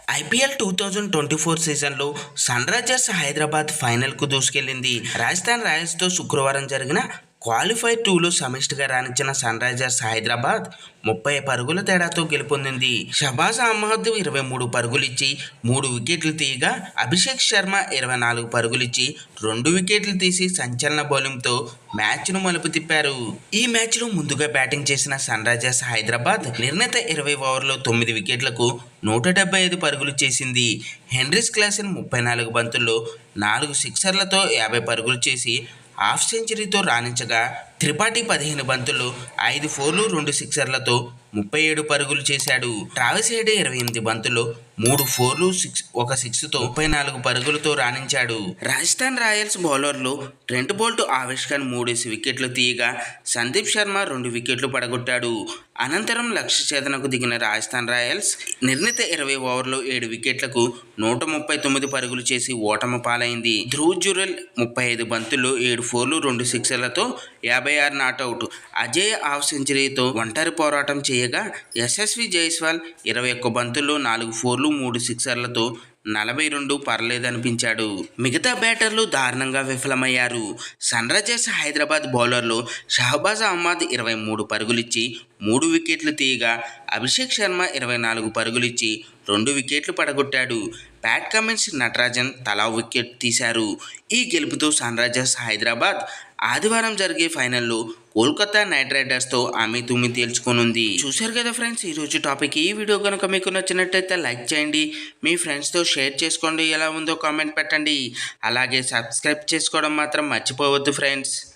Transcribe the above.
IPL 2024 సీజన్లో sun Risers Hyderabad ఫైనల్కు దూసుకెళ్లింది. రాజస్థాన్ రాయల్స్తో శుక్రవారం జరిగిన క్వాలిఫైర్ 2లో సమిష్టిగా రాణించిన సన్ రైజర్స్ హైదరాబాద్ 30 పరుగుల తేడాతో గెలుపొందింది. షహబాజ్ అహ్మద్ 23 పరుగులిచ్చి 3 వికెట్లు తీయగా అభిషేక్ శర్మ 24 పరుగులిచ్చి 2 వికెట్లు తీసి సంచలన బౌలింగ్తో మ్యాచ్ను మలుపు తిప్పారు. ఈ మ్యాచ్లో ముందుగా బ్యాటింగ్ చేసిన సన్ రైజర్స్ హైదరాబాద్ నిర్ణీత 20 ఓవర్లో 9 వికెట్లకు 175 పరుగులు చేసింది. హెన్రీస్ క్లాసెన్ 34 బంతుల్లో 4 సిక్సర్లతో 50 పరుగులు చేసి హాఫ్ సెంచరీతో రాణించగా, త్రిపాఠి 15 బంతుల్లో 5 ఫోర్లు 2 సిక్సర్లతో 37 పరుగులు చేశాడు. ట్రావిస్ హెడ్ 28 బంతుల్లో 3 ఫోర్లు 1 సిక్స్తో 34 పరుగులతో రాణించాడు. రాజస్థాన్ రాయల్స్ బౌలర్లు ట్రెంట్ బోల్ట్, ఆవేష్ ఖాన్ 3 వికెట్లు తీయగా సందీప్ శర్మ 2 వికెట్లు పడగొట్టాడు. అనంతరం లక్ష్య ఛేదనకు దిగిన రాజస్థాన్ రాయల్స్ నిర్ణీత 20 ఓవర్లో 7 వికెట్లకు 139 పరుగులు చేసి ఓటమి పాలైంది. ధ్రువ్ జురెల్ 35 బంతుల్లో 7 ఫోర్లు 2 సిక్సర్లతో 56 నాటౌట్. అజయ్ హాఫ్ సెంచరీతో ఒంటరి పోరాటం చేయగా, యశస్వి జైస్వాల్ 21 బంతుల్లో 4 ఫోర్లు 3 సిక్సర్లతో 42 పర్లేదనిపించాడు. మిగతా బ్యాటర్లు దారుణంగా విఫలమయ్యారు. సన్ రైజర్స్ హైదరాబాద్ బౌలర్లు షహబాజ్ అహ్మద్ 23 పరుగులిచ్చి 3 వికెట్లు తీయగా, అభిషేక్ శర్మ 24 పరుగులిచ్చి 2 వికెట్లు పడగొట్టాడు. ప్యాట్ కమిన్స్, నటరాజన్ తలా వికెట్ తీశారు. ఈ గెలుపుతో సన్ రైజర్స్ హైదరాబాద్ ఆదివారం జరిగే ఫైనల్లో కోల్కతా నైట్ రైడర్స్తో తుమ్మి తేల్చుకోనుంది. చూశారు కదా ఫ్రెండ్స్, ఈరోజు టాపిక్. ఈ వీడియో కనుక మీకు నచ్చినట్టయితే లైక్ చేయండి, మీ ఫ్రెండ్స్తో షేర్ చేసుకోండి, ఎలా ఉందో కామెంట్ పెట్టండి. అలాగే సబ్స్క్రైబ్ చేసుకోవడం మాత్రం మర్చిపోవద్దు ఫ్రెండ్స్.